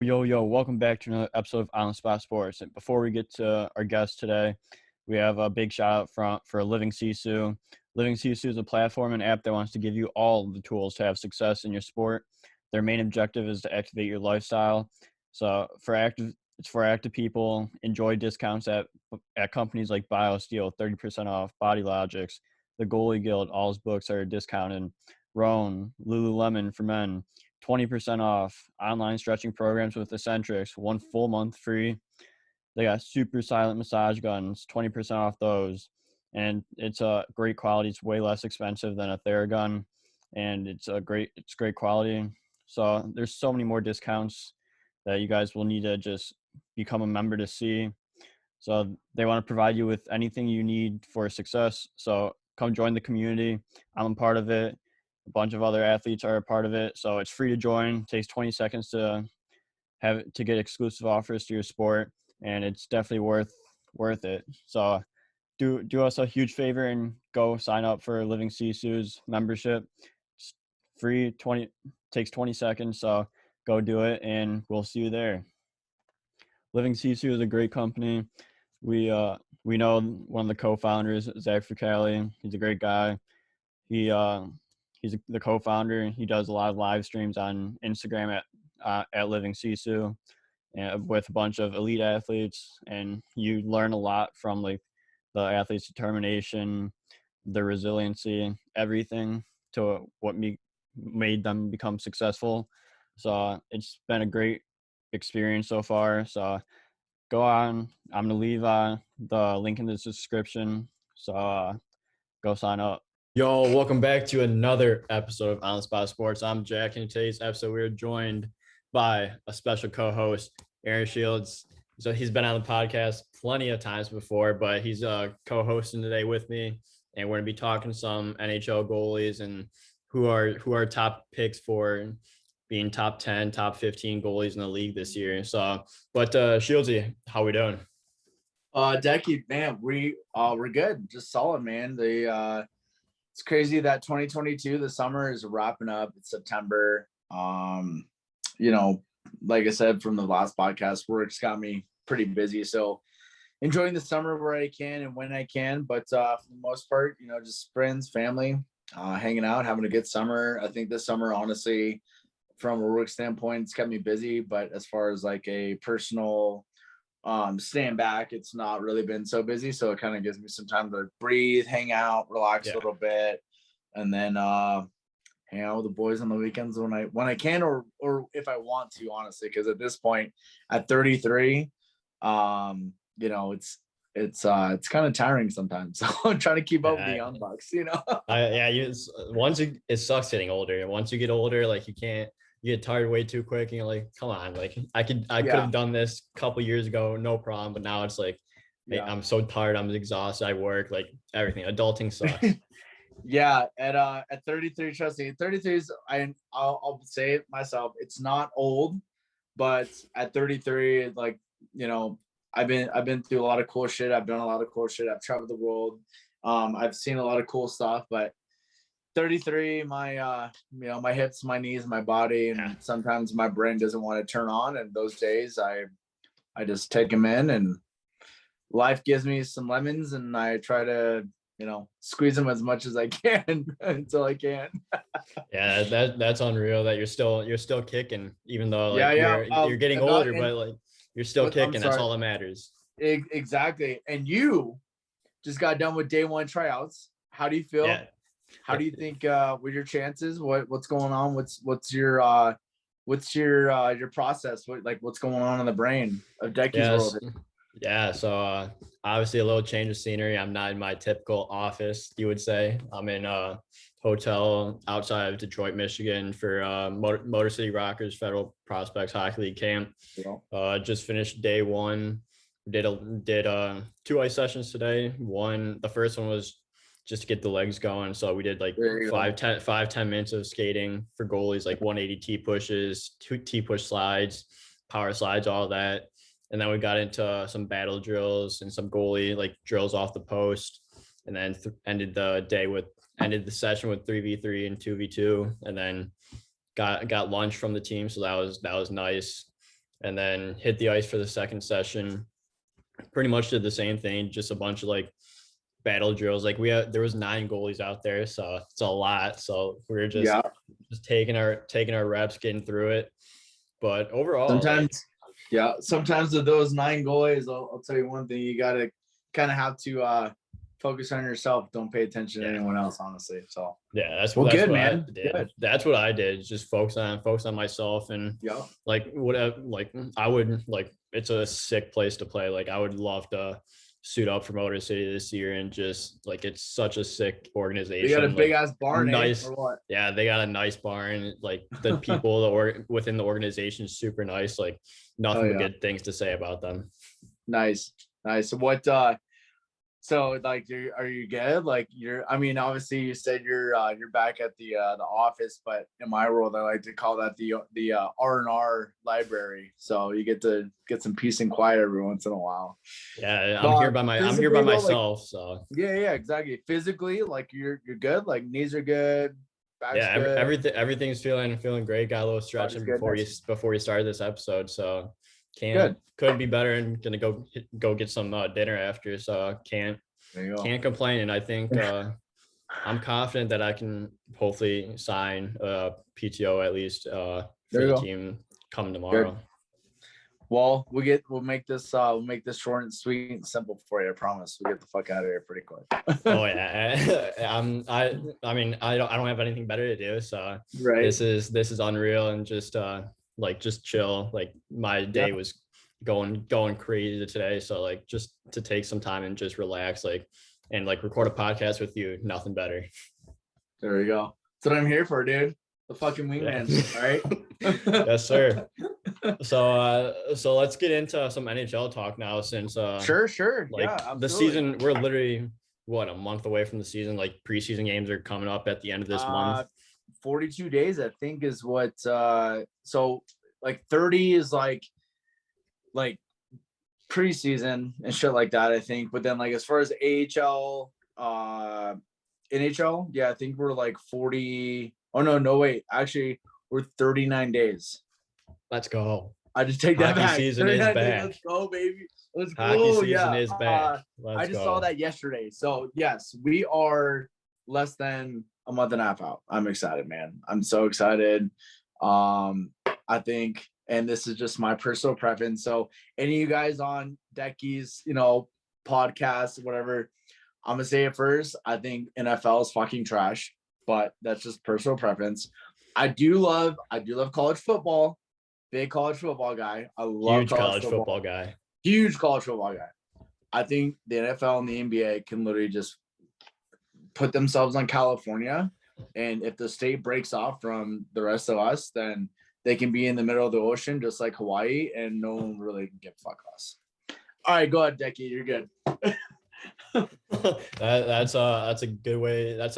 Yo, welcome back to another episode of On the Spot Sports. And before we get to our guest today, we have a big shout out for Living Sisu. Living Sisu is a platform and app that wants to give you all the tools to have success in your sport. Their main objective is to activate your lifestyle. So it's for active people. Enjoy discounts at companies like BioSteel, 30% off, Body Logics, the Goalie Guild. All his books are discounted. Roan, Lululemon for men, 20% off. Online stretching programs with Eccentrics, 1 full month free. They got super silent massage guns, 20% off those. And it's a great quality. It's way less expensive than a Theragun, and it's great quality. So there's so many more discounts that you guys will need to just become a member to see. So they want to provide you with anything you need for success. So come join the community. I'm a part of it. A bunch of other athletes are a part of it. So it's free to join. It takes 20 seconds to get exclusive offers to your sport, and it's definitely worth it. So do us a huge favor and go sign up for Living Sisu's membership. It's free, takes 20 seconds. So go do it, and we'll see you there. Living Sisu is a great company. We know one of the co-founders, Zach Fricali. He's a great guy. He's the co-founder. He does a lot of live streams on Instagram at Living Sisu, with a bunch of elite athletes, and you learn a lot from like the athletes' determination, their resiliency, everything to what made them become successful. So it's been a great experience so far. So go on. I'm gonna leave the link in the description. So go sign up. Yo, welcome back to another episode of On the Spot Sports. I'm Jack, and in today's episode, we're joined by a special co-host, Aaron Shields. So he's been on the podcast plenty of times before, but he's co-hosting today with me, and we're gonna be talking some NHL goalies and who are top picks for being top 10, top 15 goalies in the league this year. So, but Shieldsy, how we doing? Decky, man, we're good, just solid, man. It's crazy that 2022, the summer is wrapping up. It's September. Like I said from the last podcast, work's got me pretty busy. So enjoying the summer where I can and when I can. But for the most part, just friends, family, hanging out, having a good summer. I think this summer, honestly, from a work standpoint, it's kept me busy. But as far as like a personal staying back, it's not really been so busy, so it kind of gives me some time to breathe, hang out, relax a little bit, and then hang out with the boys on the weekends when I can, or if I want to, honestly, because at this point at 33, it's kind of tiring sometimes. So I'm trying to keep up with the young bucks, It sucks getting older. Once you get older, like you get tired way too quick, and you're like, come on, like I could have done this a couple years ago, no problem. But now it's like, hey, I'm so tired, I'm exhausted, I work, like everything. Adulting sucks. Yeah, at 33, trust me, 33 is, I'll say it myself, it's not old, but at 33, like, I've been through a lot of cool shit. I've done a lot of cool shit. I've traveled the world. I've seen a lot of cool stuff, but 33, my my hips, my knees, my body, and sometimes my brain doesn't want to turn on. And those days I just take them in, and life gives me some lemons, and I try to, squeeze them as much as I can until I can. Yeah, that's unreal that you're still kicking, even though like you're getting older, but like you're still kicking. That's all that matters. Exactly. And you just got done with day 1 tryouts. How do you feel? Yeah. How do you think with your chances? What's going on? What's your process? What's going on in the brain of Decky's world? Yeah, so obviously a little change of scenery. I'm not in my typical office, you would say. I'm in a hotel outside of Detroit, Michigan for Motor City Rockers Federal Prospects Hockey League camp. Yeah. Just finished day 1. Did 2 ice sessions today. The first one was just to get the legs going. So we did like 5-10 minutes of skating for goalies, like 180 T pushes, 2 T push slides, power slides, all that. And then we got into some battle drills and some goalie like drills off the post, and then ended the session with 3v3 and 2v2, and then got lunch from the team. So that was nice. and then hit the ice for the second session. Pretty much did the same thing, just a bunch of like battle drills. Like there was 9 goalies out there, so it's a lot. So we were just taking our reps, getting through it. But overall, sometimes with those 9 goalies, I'll tell you one thing: you got to kind of have to focus on yourself. Don't pay attention to anyone else, honestly. So that's what I did. Good. That's what I did. Just focus on myself, and like whatever. Like I would like, it's a sick place to play. Like I would love to suit up for Motor City this year, and just like, it's such a sick organization. They got a big ass barn, nice. Or what? Yeah, they got a nice barn. Like the people within the organization is super nice. Like nothing but good things to say about them. Nice. What? So like, are you good? Like I mean, obviously you said you're back at the office, but in my world, I like to call that the R&R library. So you get to get some peace and quiet every once in a while. Yeah, I'm here by myself. Like, so yeah, exactly. Physically, like you're good. Like knees are good. Back's good. Everything's feeling great. Got a little stretching before you started this episode. So couldn't be better, and gonna go get some dinner after, so can't complain. And I think I'm confident that I can hopefully sign PTO at least for the team coming tomorrow. Good. Well, we'll make this short and sweet and simple for you. I promise. We'll get the fuck out of here pretty quick. Oh yeah, I mean I don't have anything better to do, so this is unreal, and just just chill. Like my day was going crazy today, so like just to take some time and just relax, like, and like record a podcast with you, nothing better. There we go. That's what I'm here for, dude. The fucking wingman. All right. Yes, sir. So let's get into some NHL talk now, since sure. Like the season, we're literally a month away from the season. Like preseason games are coming up at the end of this month. 42 days, I think, is what. So like 30 is like preseason and shit like that, I think. But then like as far as AHL, NHL, I think we're like 40. Oh no, wait. Actually, we're 39 days. Let's go. I just take that back. Season is back. Let's go, baby. Let's go. Hockey season is back. I just saw that yesterday. So yes, we are less than a month and a half out. I'm excited, man. I'm so excited. I think, and this is just my personal preference. So any of you guys on Decky's, podcast, whatever, I'm gonna say it first. I think NFL is fucking trash, but that's just personal preference. I do love college football. Big college football guy. I love huge college football guy. Huge college football guy. I think the NFL and the NBA can literally just put themselves on California, and if the state breaks off from the rest of us, then they can be in the middle of the ocean, just like Hawaii, and no one really can give a fuck us. All right, go ahead, Decky. You're good. That's a good way. That's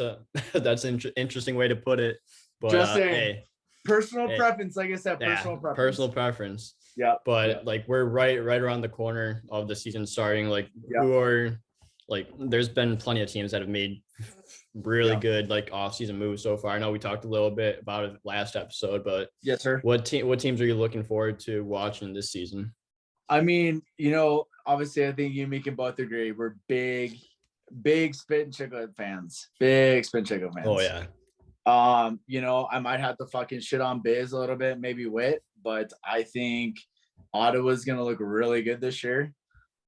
an interesting way to put it. But just saying, personal preference, like I said, personal preference. Yeah. But like we're right around the corner of the season starting. Like who are like, there's been plenty of teams that have made really good like off-season moves so far. I know we talked a little bit about it last episode, but yes, sir. What teams are you looking forward to watching this season? I mean, obviously I think you and me can both agree we're big Spit and Chicklets fans. Big Spit and Chicklets fans. Oh yeah. I might have to fucking shit on Biz a little bit, maybe Witt, but I think Ottawa's gonna look really good this year.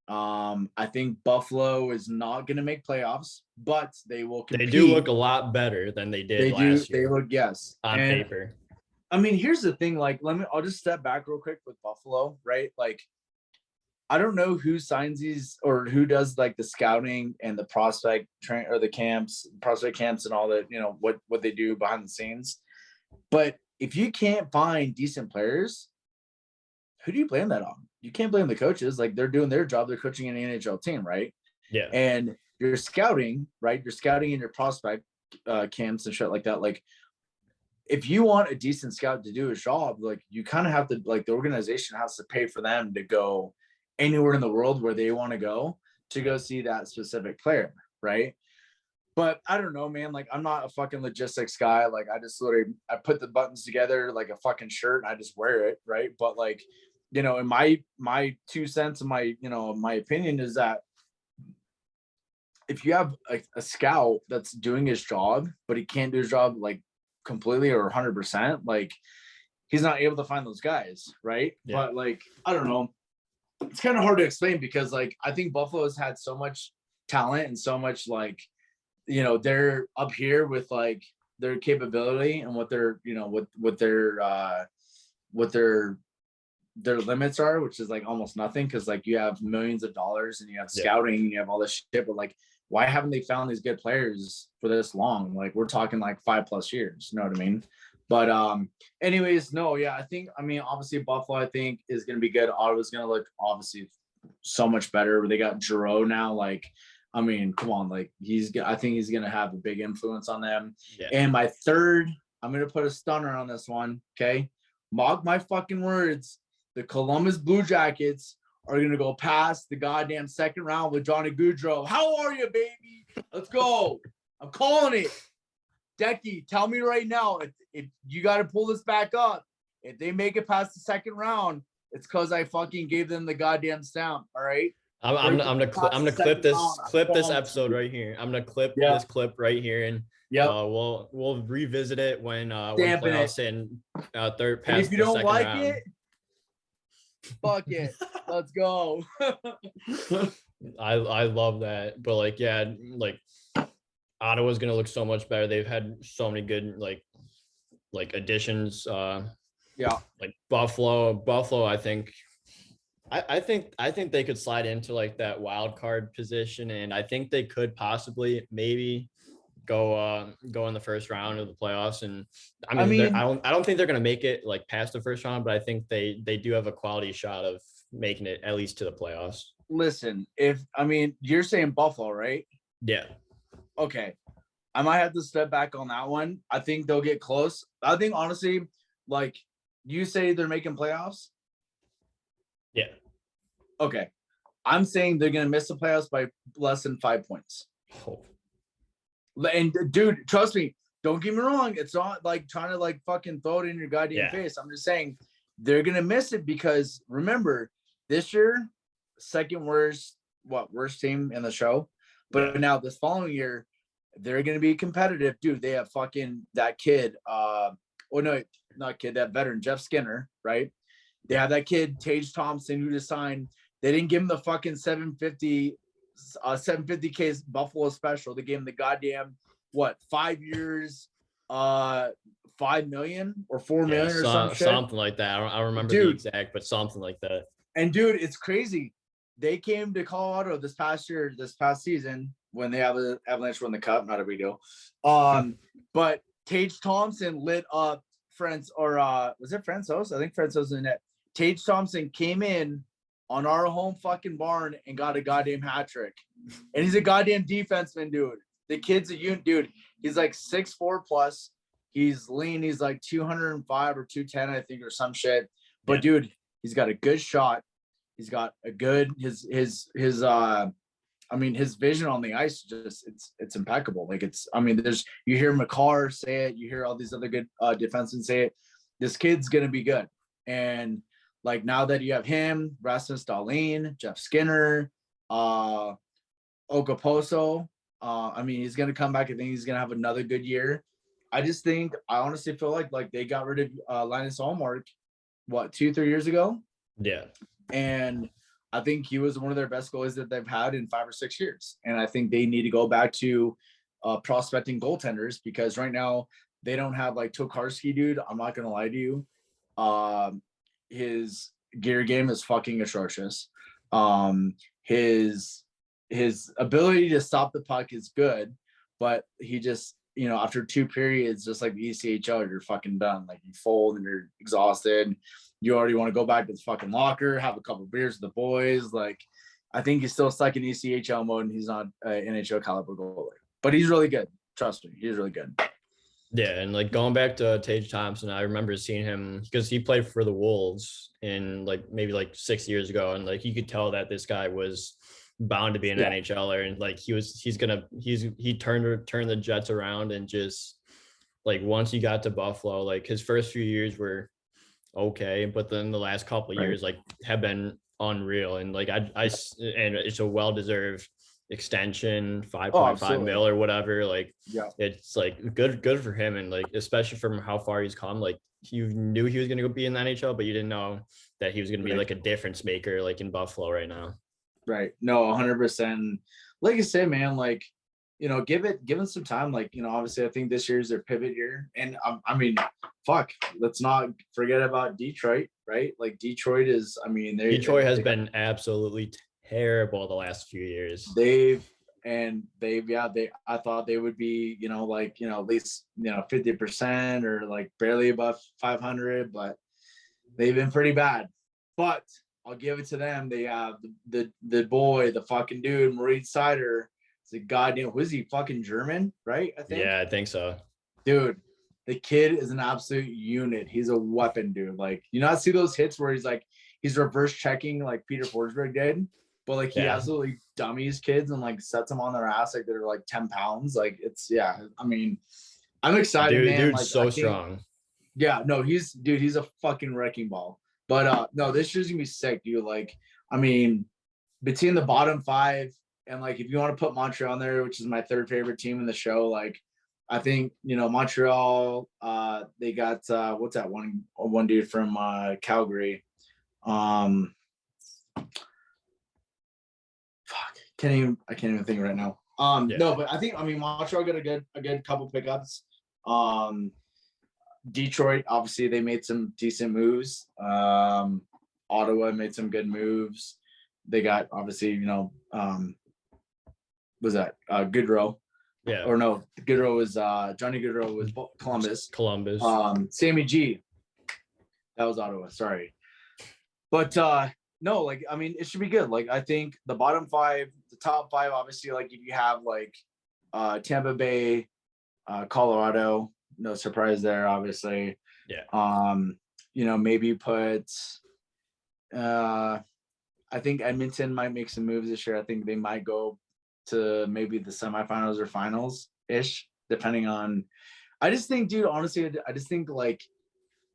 I think Buffalo is not gonna make playoffs, but they will compete. They do look a lot better than they did last year. They look, on paper. I mean, here's the thing, like I'll just step back real quick with Buffalo, right? Like I don't know who signs these or who does like the scouting and the prospect train or the prospect camps and all that, what they do behind the scenes. But if you can't find decent players, who do you blame that on? You can't blame the coaches. Like they're doing their job. They're coaching an NHL team, right? Yeah. And you're scouting, right? You're scouting in your prospect camps and shit like that. Like if you want a decent scout to do his job, like you kind of have to, like the organization has to pay for them to go anywhere in the world where they want to go see that specific player, right? But I don't know, man. Like I'm not a fucking logistics guy. Like I just literally I put the buttons together like a fucking shirt and I just wear it, right? But like you know, in my 2 cents and my opinion is that if you have a scout that's doing his job, but he can't do his job like completely or 100%, like he's not able to find those guys, right? Yeah. But like, I don't know. It's kind of hard to explain because like I think Buffalo has had so much talent and so much like, you know, they're up here with like their capability and what their, you know, what their limits are, which is like almost nothing because like you have millions of dollars and you have scouting and you have all this shit, but like why haven't they found these good players for this long? Like we're talking like 5+ years, you know what I mean? But anyways, no, yeah, I mean obviously Buffalo I think is gonna be good. Ottawa's gonna look obviously so much better. They got Giroux now, like I mean, come on, like I think he's gonna have a big influence on them. Yeah. And my third, I'm gonna put a stunner on this one, okay? Mark my fucking words. The Columbus Blue Jackets are going to go past the goddamn second round with Johnny Gaudreau. How are you, baby? Let's go. I'm calling it. Decky, tell me right now, if you got to pull this back up, if they make it past the second round, it's because I fucking gave them the goddamn stamp, all right? I'm gonna clip this episode right here. I'm gonna clip this clip right here, and we'll revisit it when playoffs and third pass. And if you don't like it, fuck it. Let's go. I love that. But like, yeah, like Ottawa's gonna look so much better. They've had so many good like additions. Like Buffalo, I think they could slide into like that wild card position, and I think they could possibly maybe go in the first round of the playoffs. And I mean I don't think they're going to make it like past the first round, but I think they do have a quality shot of making it at least to the playoffs. Listen, you're saying Buffalo, right? Yeah. Okay. I might have to step back on that one. I think they'll get close. I think honestly, like you say they're making playoffs. Yeah. Okay. I'm saying they're going to miss the playoffs by less than 5 points. Oh. And dude, trust me, don't get me wrong. It's not like trying to like fucking throw it in your goddamn face. I'm just saying they're going to miss it because remember this year, second worst team in the show. But now this following year, they're going to be competitive. Dude, they have fucking that kid. That veteran, Jeff Skinner, right? They have that kid, Tage Thompson, who just signed. They didn't give him the fucking 750K Buffalo special. They gave him the goddamn 5 years, $5 million or $4 million or something like that. I don't remember the exact, but something like that. And dude, it's crazy. They came to Colorado this past season when they have the Avalanche won the cup. Not a big deal. But Tage Thompson lit up was it Francouz? I think Francouz in net. Tage Thompson came in on our home fucking barn and got a goddamn hat trick. And he's a goddamn defenseman, dude. The kid's a unit, dude. He's like 6'4 plus. He's lean. He's like 205 or 210, I think, or some shit. But dude, he's got a good shot. He's got a good his vision on the ice it's impeccable. Like you hear McCarr say it, you hear all these other good defensemen say it. This kid's gonna be good. And like now that you have him, Rasmus Dahlin, Jeff Skinner, Okaposo, he's gonna come back. I think he's gonna have another good year. I honestly feel like they got rid of Linus Ullmark 2-3 years ago. Yeah. And I think he was one of their best goalies that they've had in 5 or 6 years. And I think they need to go back to prospecting goaltenders because right now they don't have like Tokarski, dude. I'm not going to lie to you. His gear game is fucking atrocious. His ability to stop the puck is good, but he just, after 2 periods, just like the ECHL, you're fucking done. Like you fold and you're exhausted. You already want to go back to the fucking locker, have a couple of beers with the boys. Like, I think he's still stuck in ECHL mode and he's not an NHL caliber goalie. But he's really good. Trust me, he's really good. Yeah, and like going back to Tage Thompson, I remember seeing him because he played for the Wolves in maybe 6 years ago, and like you could tell that this guy was bound to be an NHLer, and like he turned the Jets around, and just like once he got to Buffalo, like his first few years were okay, but then the last couple of years like have been unreal, and like and it's a well-deserved extension, 5.5 mil or whatever. Like, yeah, it's like good for him, and like especially from how far he's come. Like, you knew he was going to be in the NHL, but you didn't know that he was going to be like a difference maker, like in Buffalo right now. Right. No, 100%. Like I said, man, like, you know, give him some time. Like, you know, obviously I think this year is their pivot year. And I mean, fuck, let's not forget about Detroit, right? Like Detroit is, I mean, Detroit has been absolutely terrible the last few years. I thought they would be, you know, like, you know, at least, you know, 50% or like barely above 500, but they've been pretty bad. But I'll give it to them. They have the boy, the fucking dude, Maurice Seider. It's a goddamn, who is he? Fucking German, right? I think. Yeah, I think so. Dude, the kid is an absolute unit. He's a weapon, dude. Like, you not see those hits where he's reverse checking like Peter Forsberg did, but like he absolutely dummies kids and like sets them on their ass like they're like 10 pounds. Like it's I mean, I'm excited, man. Dude's like, so strong. Yeah, no, he's a fucking wrecking ball. But no, this year's gonna be sick, dude. Like, I mean, between the bottom 5 and like if you want to put Montreal in there, which is my third favorite team in the show, like I think, you know, Montreal, they got what's that one dude from Calgary. Fuck, I can't even think right now. No, but I mean Montreal got a good couple pickups. Detroit, obviously, they made some decent moves. Ottawa made some good moves. They got, obviously, you know, was that Goodrow? Yeah. Or no, Goodrow was Johnny Goodrow was Columbus. Sammy G. That was Ottawa. Sorry. But no, like, I mean, it should be good. Like, I think the bottom 5, the top 5, obviously, like if you have like Tampa Bay, Colorado, no surprise there, obviously. Yeah. You know, maybe put I think Edmonton might make some moves this year. I think they might go to maybe the semifinals or finals ish, depending on. I just think, dude, honestly, I just think like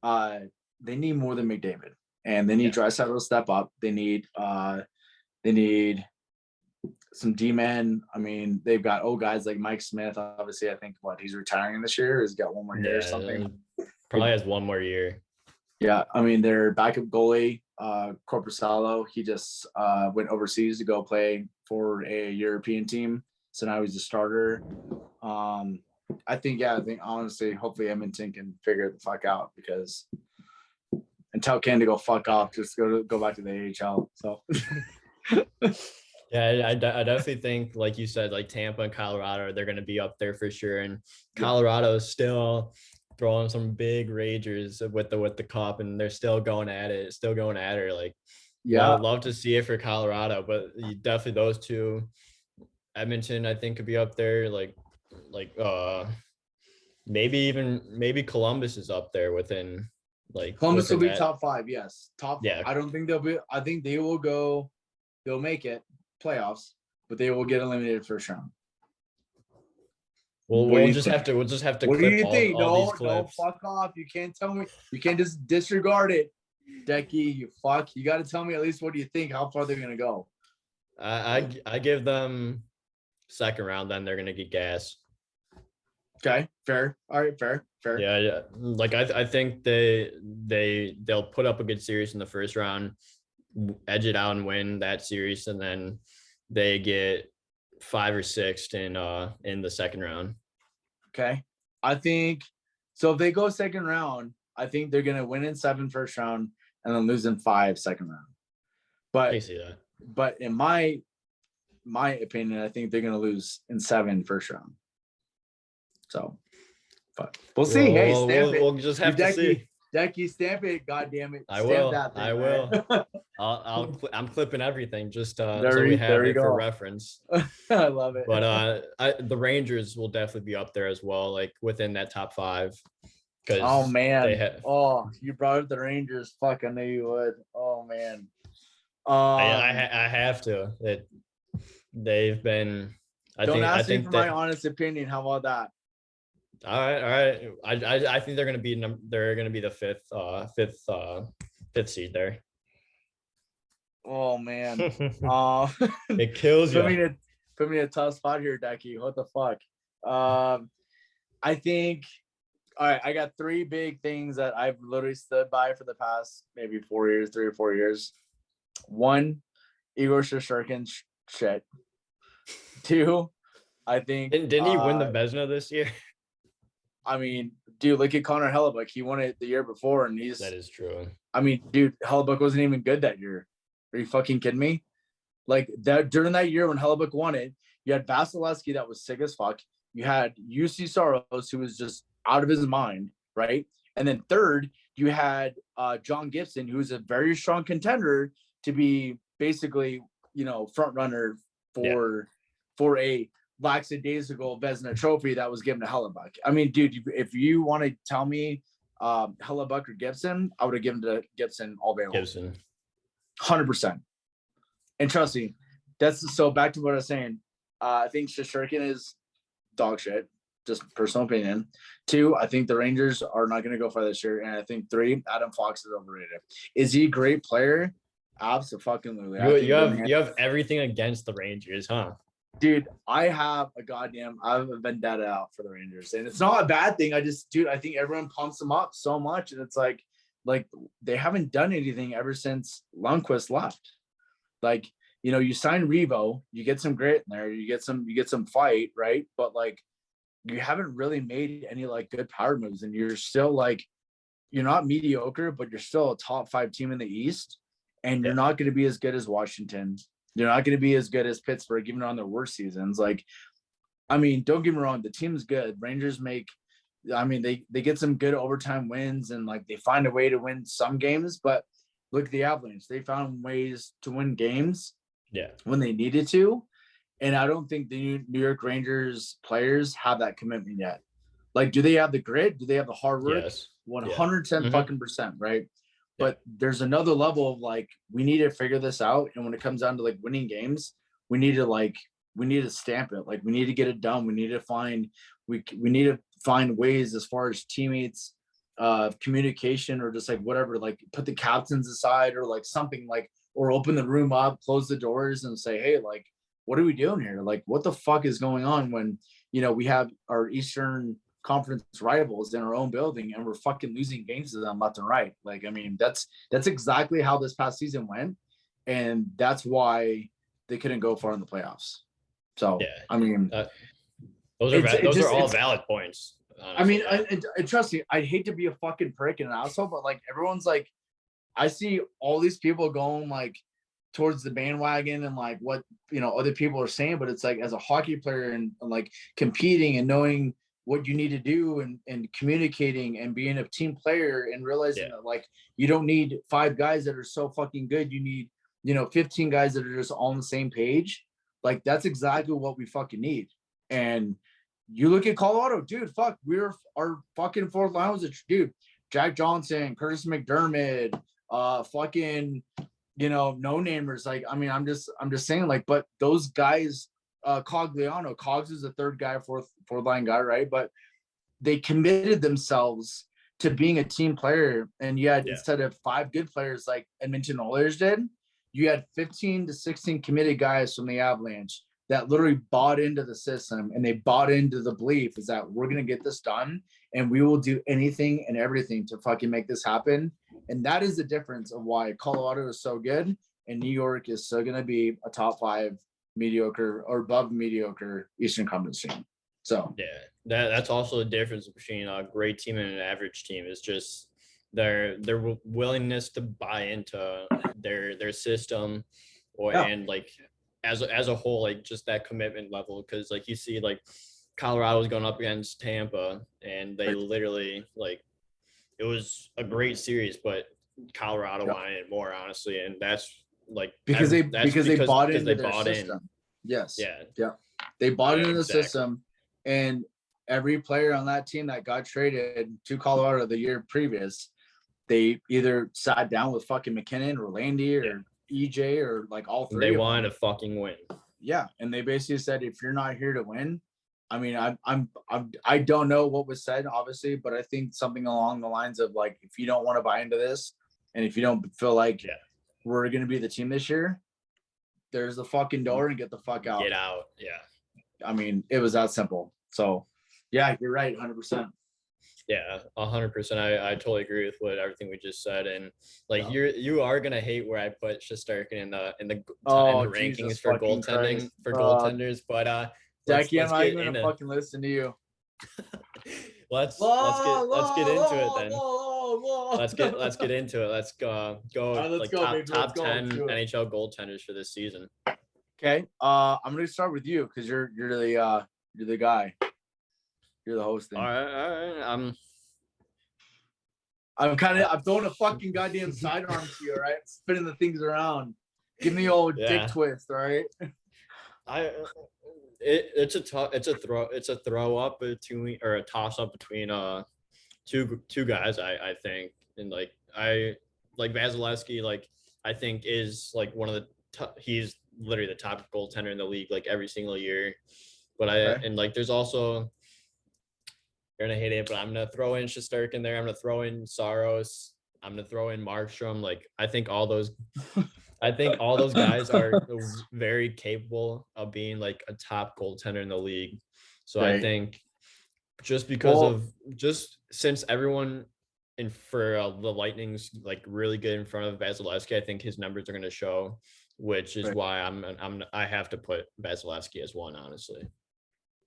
they need more than McDavid, and they need Draisaitl to step up. They need some D-men. I mean, they've got old guys like Mike Smith. Obviously, I think he's retiring this year. He's got one more year or something. Probably has one more year. Yeah, I mean, their backup goalie, Corpusalo, he just went overseas to go play for a European team. So now he's a starter. I think honestly, hopefully Edmonton can figure the fuck out, because and tell Ken to go fuck off, just go back to the AHL. So yeah, I definitely think, like you said, like Tampa and Colorado, they're going to be up there for sure. And Colorado is still throwing some big ragers with the cup, and they're still going at it, Like, love to see it for Colorado, but definitely those two. Edmonton, I think, could be up there. Like maybe Columbus is up there within. Like Columbus will be top 5, yes. Top. Yeah. I don't think I think they will go. They'll make it playoffs, but they will get eliminated first round. We'll just have to What do you think? all these clips. No, fuck off. You can't tell me. You can't just disregard it. Decky, you fuck. You got to tell me at least what do you think, how far they're going to go. I give them second round, then they're going to get gas. Okay, fair. All right, fair. Yeah. Like I think they'll put up a good series in the first round, edge it out and win that series, and then they get 5 or 6 in the second round. Okay, I think so. If they go second round, I think they're gonna win in 7 first round and then lose in 5 second round. But I see that. But in my opinion, I think they're gonna lose in 7 first round. So, but we'll see. Hey, stamp it. We'll just have to see. Decky, stamp it. God damn it. I will. I'm clipping everything just so we have it for reference. I love it. But the Rangers will definitely be up there as well, like within that top 5. Oh man. You brought up the Rangers. Fuck, I knew you would. Oh man. I have to. They've been. Don't ask me for my honest opinion. How about that? All right. I think they're gonna be the fifth seed there. Oh man, It kills you. Put me in a tough spot here, Decky. What the fuck? I think. All right, I got three big things that I've literally stood by for the past maybe 3 or 4 years. One, Igor Shesterkin shit. Two, I think Didn't he win the Vezina this year? I mean, dude, look at Connor Hellebuck. He won it the year before, and that is true. I mean, dude, Hellebuck wasn't even good that year. Are you fucking kidding me? Like that during that year when Hellebuck won it, you had Vasilevsky that was sick as fuck. You had UC Soros, who was just out of his mind, right? And then third, you had John Gibson, who's a very strong contender to be basically, front runner for a lackadaisical Vezina trophy that was given to Hellebuck. I mean, dude, if you want to tell me Hellebuck or Gibson, I would have given to Gibson all day long. Gibson. 100%. And trust me, that's so back to what I was saying. I think Shesterkin is dog shit, just personal opinion. Two, I think the Rangers are not going to go far this year. And I think three, Adam Fox is overrated. Is he a great player? Absolutely. You have everything against the Rangers, huh? Dude, I have a vendetta out for the Rangers. And it's not a bad thing. I think everyone pumps them up so much. And it's like they haven't done anything ever since Lundqvist left. Like, you sign Revo, you get some grit in there, you get some fight, right? But like, you haven't really made any like good power moves, and you're still like, you're not mediocre, but you're still a top 5 team in the East, and you're not going to be as good as Washington. You're not going to be as good as Pittsburgh, even on their worst seasons. Like, I mean, don't get me wrong, the team's good. Rangers they get some good overtime wins, and like they find a way to win some games, but look at the Avalanche. They found ways to win games when they needed to. And I don't think the New York Rangers players have that commitment yet. Like, do they have the grit? Do they have the hard work? Yes. 110 fucking percent, right? But there's another level of like, we need to figure this out. And when it comes down to like winning games, we need to stamp it. Like, we need to get it done. We need to find ways as far as teammates, communication, or just like whatever, like put the captains aside, or like something, like, or open the room up, close the doors and say, hey, like, what are we doing here? Like, what the fuck is going on when, we have our Eastern Conference rivals in our own building and we're fucking losing games to them left and right. Like, I mean, that's exactly how this past season went. And that's why they couldn't go far in the playoffs. So, I mean, those are all valid points. Honestly. I mean, I trust me, I'd hate to be a fucking prick and an asshole, but like, everyone's like, I see all these people going like towards the bandwagon and like what, other people are saying, but it's like, as a hockey player and like competing and knowing what you need to do and communicating and being a team player and realizing that like, you don't need 5 guys that are so fucking good. You need, 15 guys that are just all on the same page. Like, that's exactly what we fucking need. And you look at Colorado, dude, fuck, our fucking fourth line was dude, Jack Johnson, Curtis McDermott, fucking, no-namers. Like, I mean, I'm just saying, like, but those guys, Cogs is the third guy, fourth line guy, right? But they committed themselves to being a team player. And instead of 5 good players like Edmonton Oilers did, you had 15 to 16 committed guys from the Avalanche that literally bought into the system, and they bought into the belief is that we're going to get this done and we will do anything and everything to fucking make this happen. And that is the difference of why Colorado is so good and New York is still going to be a top 5 mediocre or above mediocre Eastern Conference team. So that's also the difference between a great team and an average team, is just their willingness to buy into their system, and like as a whole, like just that commitment level. Because like you see, like Colorado was going up against Tampa, and they literally, like, it was a great series, but Colorado wanted it more, honestly, and that's like because they bought into their system. Yes. Yeah. They bought into the system, and every player on that team that got traded to Colorado the year previous, they either sat down with fucking McKinnon or Landy or EJ or like all 3. They wanted to fucking win. Yeah, and they basically said, if you're not here to win, I mean, I don't know what was said, obviously, but I think something along the lines of like, if you don't want to buy into this, and if you don't feel like we're going to be the team this year, there's the fucking door and get the fuck out. Get out. Yeah. I mean, it was that simple. So, yeah, you're right, 100%. Yeah, 100%. I totally agree with everything we just said, and like you are gonna hate where I put Shesterkin in the rankings for goaltenders, but Jackie, I'm not even gonna fucking listen to you. let's get into it then. Let's get into it. Let's go right, top 10 NHL goaltenders for this season. Okay, I'm gonna start with you because you're the guy. You're the host. All right. I'm throwing a fucking goddamn sidearm to you, all right? Spinning the things around. Give me old dick twist, all right? It's a throw up between, or a toss up between two guys, I think. And like Vasilevsky, like I think is like one of the he's literally the top goaltender in the league like every single year. But and like there's also, you're gonna hate it, but I'm gonna throw in Shesterkin there. I'm gonna throw in Saros. I'm gonna throw in Markstrom. Like I think all those guys are very capable of being like a top goaltender in the league. So I think just because since everyone for the Lightning's like really good in front of Vasilevsky, I think his numbers are gonna show, which is why I have to put Vasilevsky as one, honestly.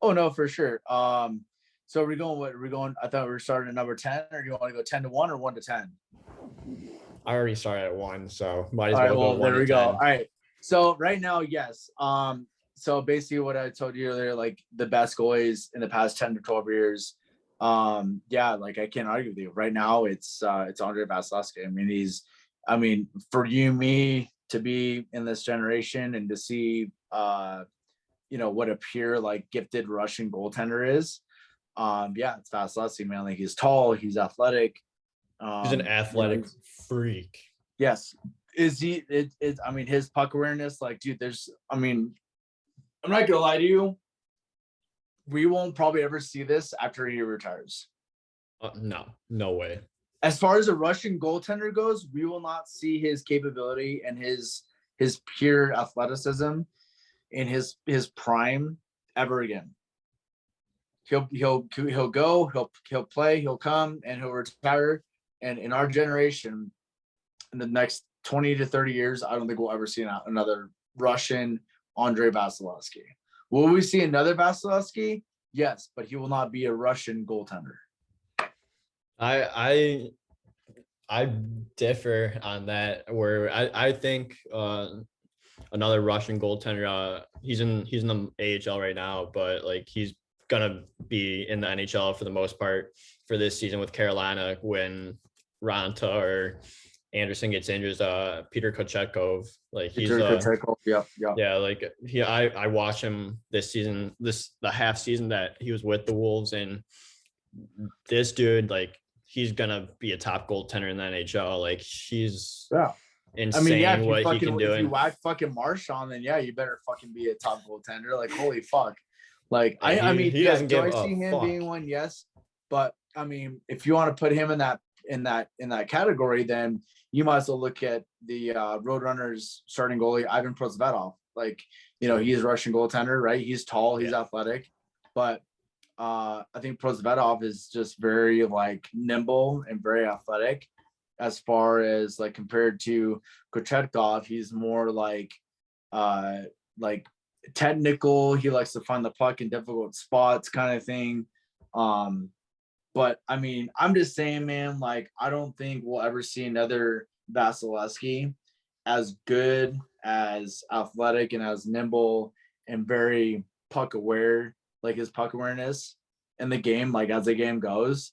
Oh no, for sure. So are we going? I thought we were starting at number 10, or do you want to go 10 to 1 or 1 to 10? I already started at 1, so might as well go 1 to 10. There we go. All right. So right now, yes. So basically what I told you earlier, like the best goalies in the past 10 to 12 years. Like I can't argue with you. Right now it's Andrei Vasilevsky. I mean, for me to be in this generation and to see what a pure like gifted Russian goaltender is. It's Vasilevsky, man. Like he's tall, he's athletic. He's an athletic freak. Yes. Is he? I mean, his puck awareness, like, dude. I'm not gonna lie to you. We won't probably ever see this after he retires. No way. As far as a Russian goaltender goes, we will not see his capability and his pure athleticism in his prime ever again. He'll go, he'll play, he'll come, and he'll retire. And in our generation, in the next 20 to 30 years, I don't think we'll ever see another Russian Andrei Vasilevsky. Will we see another Vasilevsky? Yes, but he will not be a Russian goaltender. I differ on that. Where I think another Russian goaltender. He's in the AHL right now, but like he's gonna be in the NHL for the most part for this season with Carolina when Ranta or Anderson gets injured. Peter Kochetkov, like he's I watched him this season, the half season that he was with the Wolves, and this dude, like he's gonna be a top goaltender in the NHL. Like he's insane what he can do. If you whack fucking Marchand, then you better fucking be a top goaltender. Like holy fuck. Like I mean, do I see him being one? Yes, but I mean, if you want to put him in that category, then you might as well look at the Roadrunners starting goalie Ivan Prosvetov. Like he's a Russian goaltender, right? He's tall, he's athletic, but I think Prosvetov is just very like nimble and very athletic. As far as like compared to Kochetkov, he's more like technical. He likes to find the puck in difficult spots, kind of thing. But I mean, I'm just saying, man, like I don't think we'll ever see another Vasilevsky as good, as athletic, and as nimble and very puck aware. Like his puck awareness in the game, like as the game goes,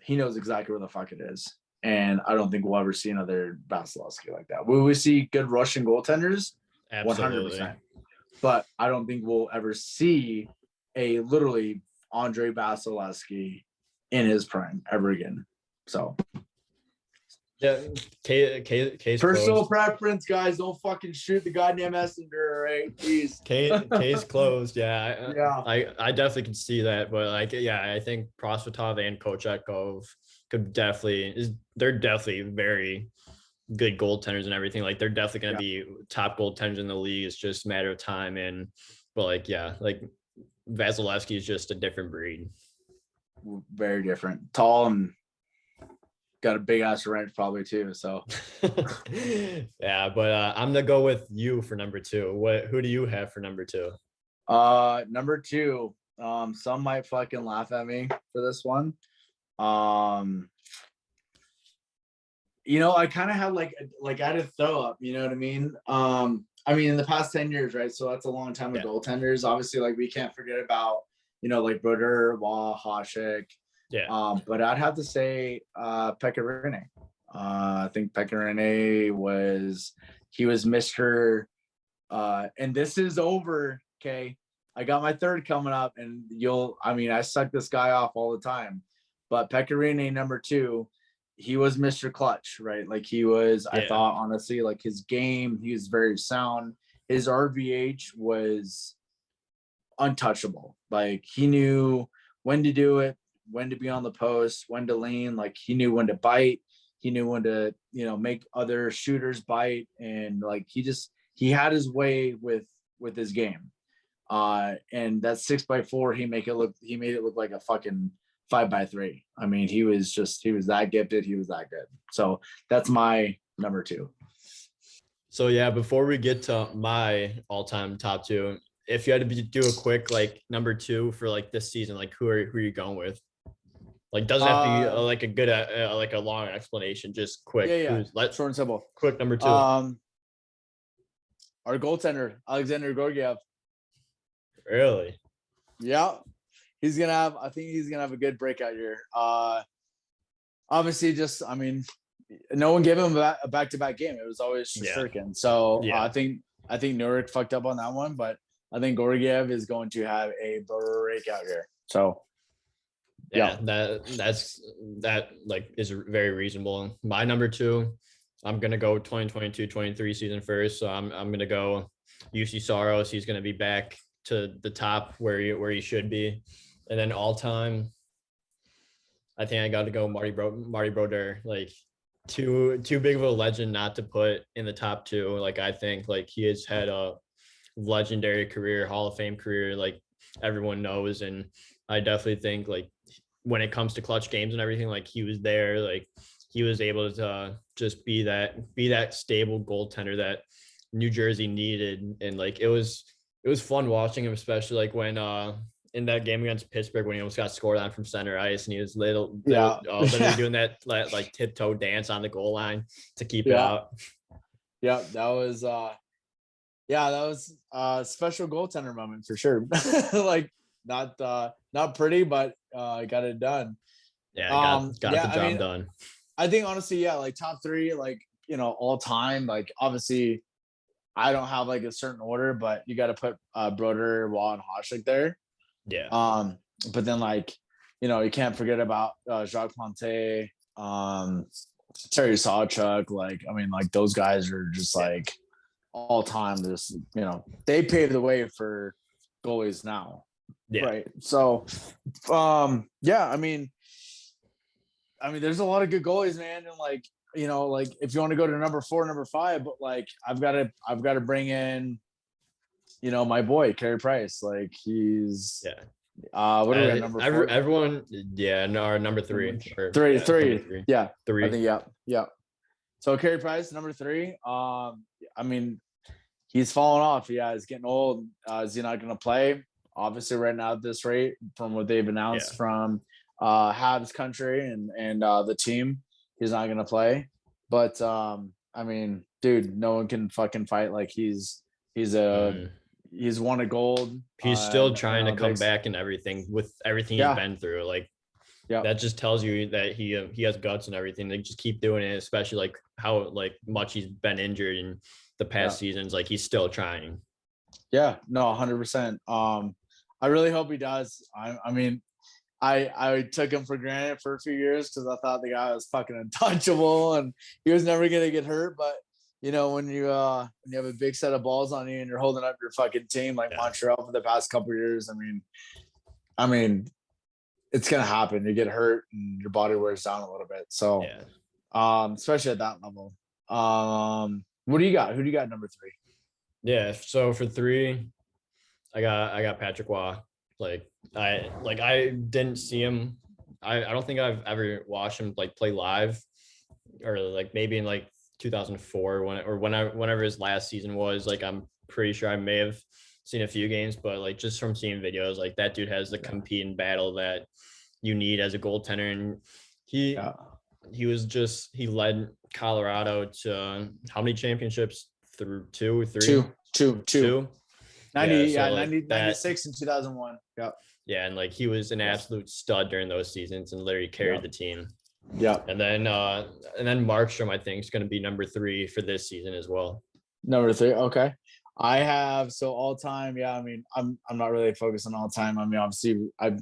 he knows exactly where the fuck it is. And I don't think we'll ever see another Vasilevsky like that. Will we see good Russian goaltenders? Absolutely. 100%. But I don't think we'll ever see a literally Andrei Vasilevsky in his prime ever again. So Yeah, case Personal closed. preference, guys. Don't fucking shoot the goddamn messenger, right? Please. Case closed. Yeah, Yeah. I definitely can see that, but like, yeah, I think Prosvetov and Kochetkov they're definitely very good goaltenders and everything. Like, they're definitely going to be top goaltenders in the league. It's just a matter of time. But like, yeah, like Vasilevsky is just a different breed. Very different. Tall and got a big ass wrench probably too. So yeah, but I'm gonna go with you for number 2. Who do you have for number 2? Number 2. Some might fucking laugh at me for this one. You know, I kind of had like I had a throw up, you know what I mean? I mean, in the past 10 years, right? So that's a long time of goaltenders. Obviously, like, we can't forget about, you know, like Broder, Wah, Hasek. Yeah. But I'd have to say Pekka Rinne. I think Pekka Rinne was Mr. And this is over, okay? I got my third coming up, and I suck this guy off all the time. But Pekka Rinne, number 2, he was Mr. Clutch, right? Like, he was, I thought, honestly, like, his game, he was very sound. His RVH was untouchable. Like, he knew when to do it, when to be on the post, when to lean. Like, he knew when to bite. He knew when to, you know, make other shooters bite. And like, he had his way with his game. And that 6x4, he made it look like a fucking 5x3. I mean, he was that gifted. He was that good. So that's my number 2. So yeah, before we get to my all-time top 2, if you had to do a quick like number 2 for like this season, like who are you going with? Like, doesn't have to be like a good like a long explanation, just quick. Yeah. Short and simple. Quick number 2. Our goaltender, Alexander Georgiev. Really? Yeah. I think he's gonna have a good breakout year. Obviously, I mean, no one gave him a back-to-back game. It was always Sorokin. So I think Nurek fucked up on that one, but I think Georgiev is going to have a breakout year. So yeah, that like is very reasonable. My number 2, I'm gonna go 2022-23 season first. So I'm gonna go UC Saros. He's gonna be back to the top where he should be. And then all time, I think I got to go Marty Brodeur. Like, too big of a legend not to put in the top 2. Like, I think like he has had a legendary career, Hall of Fame career, like everyone knows. And I definitely think like when it comes to clutch games and everything, like he was there, like he was able to just be that stable goaltender that New Jersey needed. And like it was fun watching him, especially like when in that game against Pittsburgh when he almost got scored on from center ice and he was literally doing that like tiptoe dance on the goal line to keep it out. Yeah, that was a special goaltender moment for sure. Like, not pretty, but got it done. Yeah, got the job done. I think honestly, like top 3, like, you know, all time, like obviously I don't have like a certain order, but you got to put Broder, Wall, and Hasek there. Yeah. But then, like, you know, you can't forget about Jacques Plante, Terry Sawchuk. Like, I mean, like, those guys are just like all time. Just, you know, they paved the way for goalies now. Yeah. Right. So, yeah, I mean, there's a lot of good goalies, man. And like, you know, like if you want to go to number 4, number 5, but like I've got to bring in, you know, my boy Carey Price. Like, he's what are we at, number 4? Everyone, no, number 3. Three. Yeah. 3. I think yeah. So Carey Price, number 3. I mean, he's fallen off. Yeah, he's getting old. Is he not going to play? Obviously, right now at this rate, from what they've announced from Habs country and the team, he's not going to play. But I mean, dude, no one can fucking fight. Like, he's won a gold. He's still trying to come back and everything with everything he's been through. Like, that just tells you that he has guts and everything. They just keep doing it, especially like how like much he's been injured in the past seasons. Like, he's still trying. Yeah, no, 100%. I really hope he does. I mean, I took him for granted for a few years because I thought the guy was fucking untouchable and he was never gonna get hurt. But when you have a big set of balls on you and you're holding up your fucking team like Montreal for the past couple of years, I mean, it's gonna happen. You get hurt and your body wears down a little bit. So, especially at that level. What do you got? Who do you got number 3? Yeah. So for 3, I got Patrick Waugh. I didn't see him. I don't think I've ever watched him play live, or maybe in 2004 whenever his last season was. I'm pretty sure I may have seen a few games, but just from seeing videos, that dude has the compete and battle that you need as a goaltender, and he led Colorado to how many championships? Through 2, 3? Two. 90, 90, 96 and 2001. Yeah. Yeah, and he was an absolute stud during those seasons and literally carried the team. Yeah. And then Markstrom, I think, is going to be number 3 for this season as well. Number 3, okay. I have all time. Yeah, I'm not really focused on all time. Obviously, I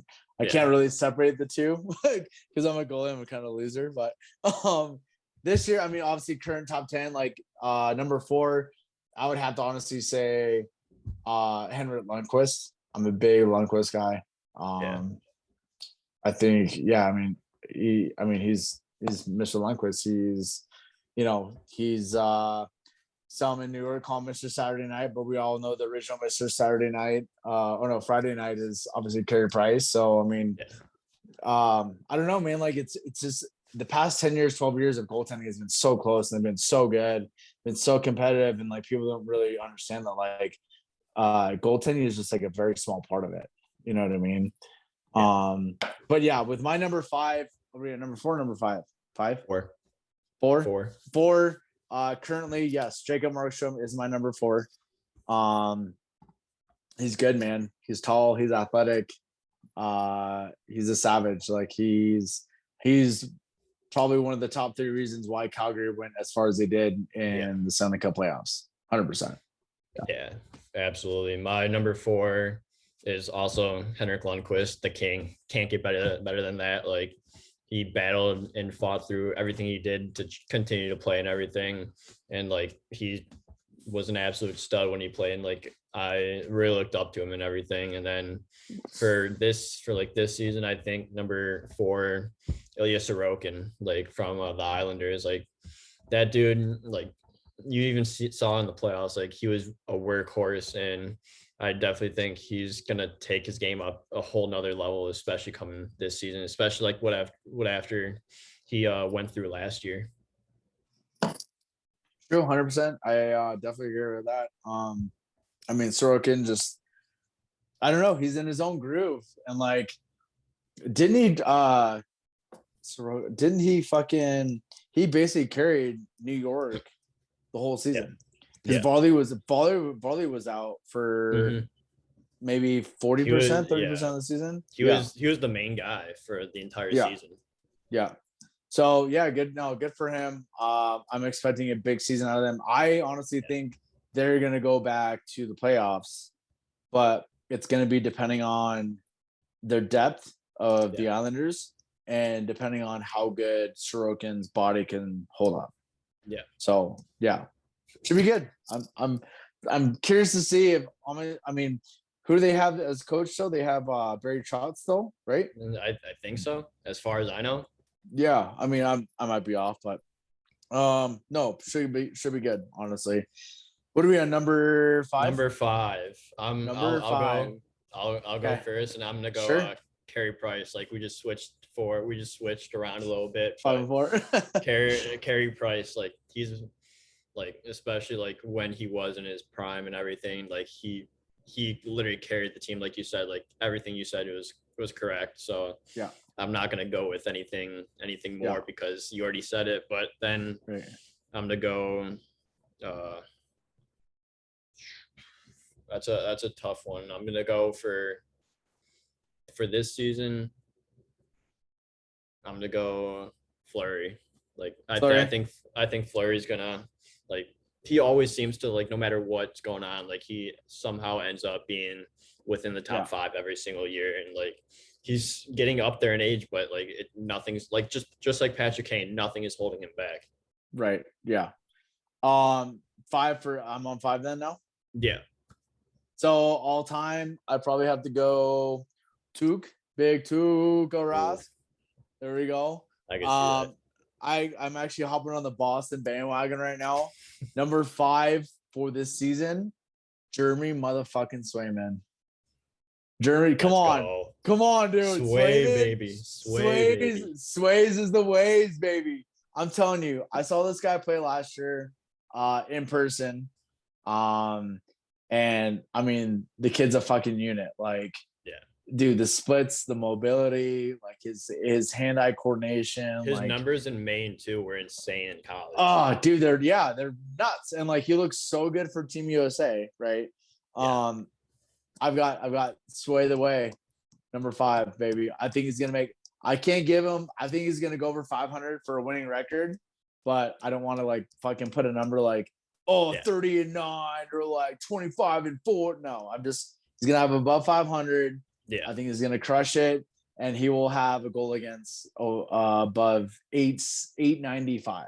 can't really separate the two because I'm a goalie. I'm a kind of loser. But this year, obviously, current top 10, number 4, I would have to honestly say Henrik Lundqvist. I'm a big Lundqvist guy. I think, he's Mr. Lundqvist. He's some in New York call Mr. Saturday Night, but we all know the original Mr. Saturday Night. Friday Night is obviously Carey Price. So I don't know, man. It's just the past 10 years, 12 years of goaltending has been so close and they've been so good, been so competitive, and people don't really understand that goaltending is just a very small part of it. You know what I mean? But yeah, with my number 5, are we at number 4, number 5? 5? 4. Currently, yes, Jacob Markstrom is my number 4. He's good, man. He's tall, he's athletic, he's a savage. He's probably one of the top 3 reasons why Calgary went as far as they did in the Stanley Cup playoffs. 100%. Yeah, absolutely. My number 4 is also Henrik Lundqvist, the king. Can't get better than that. He battled and fought through everything he did to continue to play and everything. And he was an absolute stud when he played. And I really looked up to him and everything. And then for this season, I think number 4, Ilya Sorokin, from the Islanders. That dude, you even saw in the playoffs, he was a workhorse, and I definitely think he's gonna take his game up a whole nother level, especially coming this season, especially what after he went through last year. True, 100%. I definitely agree with that. Sorokin just, I don't know, he's in his own groove, and he basically carried New York the whole season. Because Varley was out for maybe 40%, 30% of the season. He was the main guy for the entire season. Yeah. So good for him. I'm expecting a big season out of them. I honestly think they're gonna go back to the playoffs, but it's gonna be depending on their depth of the Islanders and depending on how good Sorokin's body can hold up. Yeah. So should be good. I'm curious to see if who do they have as coach still? They have Barry Trotz still, right? I think so, as far as I know. Yeah, I might be off, but no, should be good, honestly. What are we on, number 5? Number 5. Number 5. I'll go first, and I'm gonna go Carey Price. We just switched around a little bit. 5 and 4. Carey Price, he's especially when he was in his prime and everything, he literally carried the team, like you said. Everything you said was correct. So I'm not gonna go with anything more because you already said it. But then I'm gonna go. That's a tough one. I'm gonna go for this season. I'm gonna go Fleury. I think Fleury's gonna he always seems to no matter what's going on, he somehow ends up being within the top 5 every single year. And he's getting up there in age, but like nothing's like just like Patrick Kane, nothing is holding him back. Right. Yeah. 5 for I'm on 5 then now. Yeah. So all time, I probably have to go Big Tuukka Rask. There we go. I can see that. I'm actually hopping on the Boston bandwagon right now. Number 5 for this season, Jeremy motherfucking Swayman. Jeremy, come on, dude. Sway, baby. Sways is the ways, baby. I'm telling you, I saw this guy play last year in person. And I mean, the kid's a fucking unit. Like, dude, the splits, the mobility, like his hand-eye coordination. His like, numbers in Maine too were insane in college. Oh, dude, they're nuts. And like he looks so good for Team USA, right? Yeah. I've got Sway the Way, number 5, baby. I think he's gonna make. I can't give him. I think he's gonna go over 500 for a winning record, but I don't want to like fucking put a number like 30-9 or like 25-4. No, he's gonna have above 500. Yeah, I think he's gonna crush it, and he will have a goal against above 895.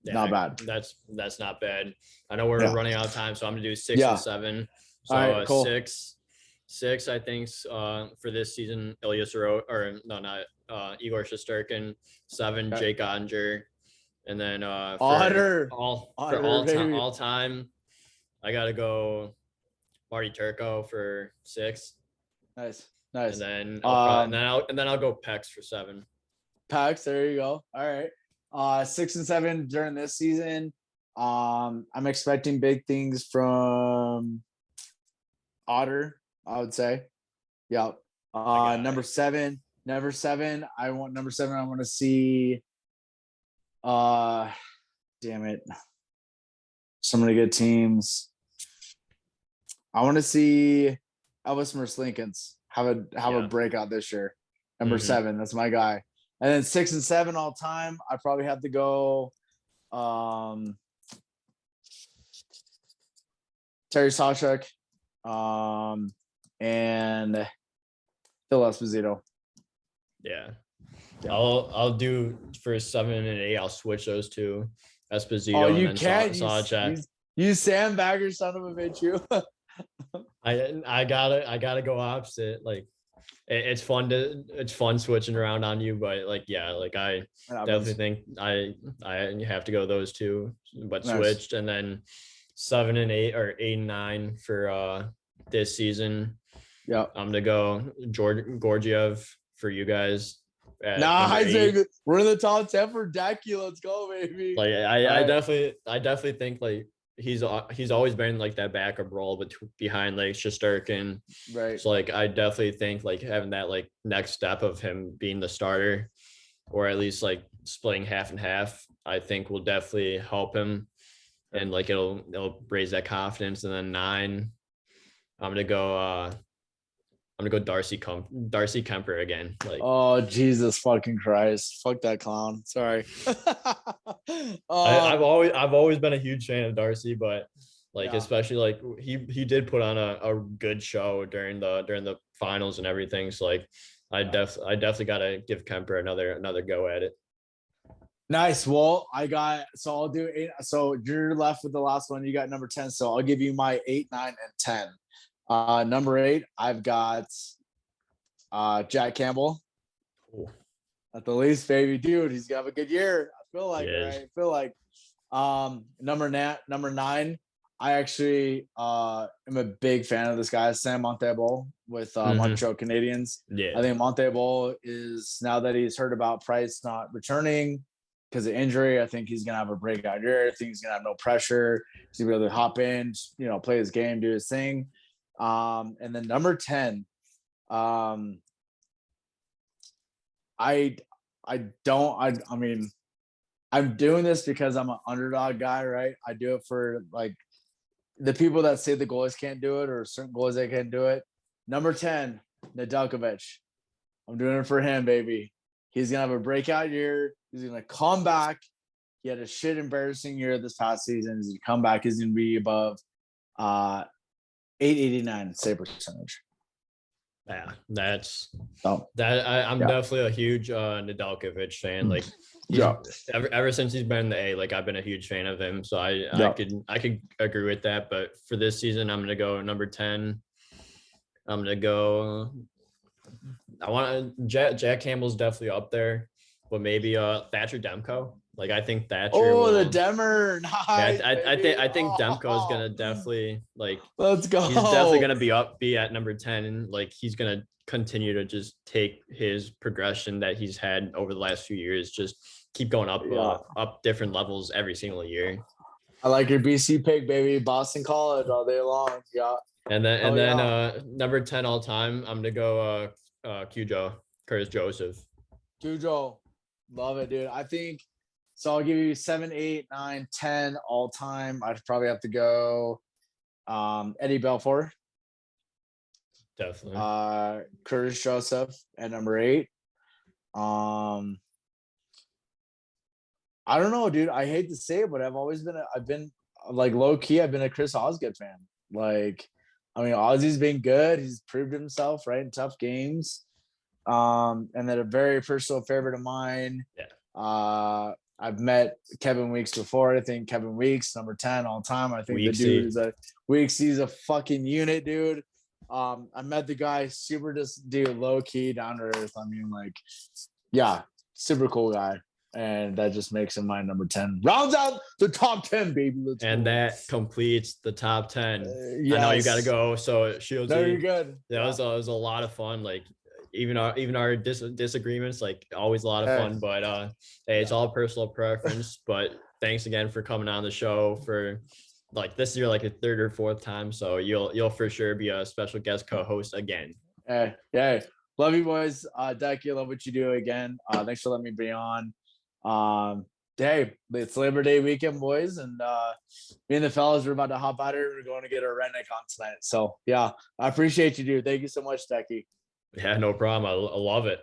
Yeah, not bad. That's not bad. I know we're running out of time, so I'm gonna do 6 and 7. So all right, cool. 6, I think, for this season, Ilya Sorokin, or no, not Igor Shesterkin. 7, Jake Ottinger, and then for all time, I gotta go Marty Turco for 6. Nice. And then I'll go Pex for 7. Pex, there you go. All right. 6 and 7 during this season. I'm expecting big things from Otter, I would say. Yep. Number 7. I want to see damn it. So many good teams. I want to see Elvis Merzlikins have a breakout this year. Number 7, that's my guy. And then 6 and 7 all time, I probably have to go Terry Sawchuk and Phil Esposito. Yeah. I'll do for 7 and 8. I'll switch those two, Esposito and then Sawchuk. You sandbagger son of a bitch, you. I gotta go opposite. Like it's fun switching around on you, but like I definitely think I have to go those two, but switched. And then 7 and 8 or 8 and 9 for this season. Yeah, I'm gonna go Georgiev for you guys. We're in the top 10 for Decky. Let's go, baby. Like I definitely think like he's always been like that backup role behind like Shesterkin. Right. So like I definitely think like having that like next step of him being the starter, or at least like splitting half and half, I think will definitely help him, and like it'll raise that confidence. And then 9, I'm gonna go Darcy Kemper again. Like, oh Jesus fucking Christ! Fuck that clown. Sorry. I've always been a huge fan of Darcy, but like especially like he did put on a good show during the finals and everything. So like I definitely gotta give Kemper another go at it. Nice. Well, I'll do 8. So you're left with the last one. You got number 10. So I'll give you my 8, 9, and 10. Number 8, I've got Jack Campbell. Cool. At the least, baby, dude, he's gonna have a good year. I feel like, right? I feel like number 9, I actually am a big fan of this guy, Sam Montebello with Montreal Canadiens. Yeah. I think Montebello is, now that he's heard about Price not returning because of injury, I think he's gonna have a breakout year. I think he's gonna have no pressure. He's gonna be able to hop in, play his game, do his thing. And then number 10, I mean, I'm doing this because I'm an underdog guy, right? I do it for like the people that say the goalies can't do it, or certain goalies that can't do it. Number 10, Naduckovich. I'm doing it for him, baby. He's gonna have a breakout year. He's gonna come back. He had a shit embarrassing year this past season. He's gonna come back. He's gonna be above 889 save percentage. Yeah, that's So that. I'm yeah. definitely a huge Naduckovich fan. Like, Yeah. ever since he's been in the A, like I've been a huge fan of him. So I could agree with that. But for this season, I'm gonna go number 10. I'm gonna go. I want Jack Campbell's definitely up there, but maybe Thatcher Demko. Like I think Thatcher. Oh, the will, Demmer. Nice, Yeah, I think Demko is oh, gonna definitely let's go. he's definitely gonna be at number 10, and like he's gonna continue to just take his progression that he's had over the last few years, just keep going up up different levels every single year. I like your BC pick, baby. Boston College all day long. Yeah. And then number 10 all time, I'm gonna go Cujo, Curtis Joseph. Cujo. Love it, dude. I think so. I'll give you 7, 8, 9, 10 all time. I'd probably have to go Eddie Belfour. Definitely. Curtis Joseph at number 8. I don't know, dude. I hate to say it, but I've been like low key. I've been a Chris Osgood fan. Like, I mean, Ozzy's been good. He's proved himself, right, in tough games. And then a very personal favorite of mine. Yeah. I've met Kevin Weeks before. I think Kevin Weeks, number 10 all time. I think Weeksy. the dude is Weeksy's a fucking unit, dude. I met the guy, super just dude, low key, down to earth. I mean, like, yeah, super cool guy. And that just makes him my number 10. Rounds out the top 10, baby. That completes the top 10. Yes. I know you got to go. So Shieldsy, very good. That was a lot of fun. Like even our disagreements, like always a lot of fun. But hey, it's all personal preference. But thanks again for coming on the show. For like this is your like a third or fourth time, so you'll for sure be a special guest co-host again. Hey, love you boys. Decky, love what you do again. Thanks for letting me be on. Hey, it's Labor Day weekend, boys, and me and the fellas are about to hop out here. We're going to get our redneck on tonight. So yeah, I appreciate you, dude. Thank you so much, Decky. Yeah, no problem. I love it.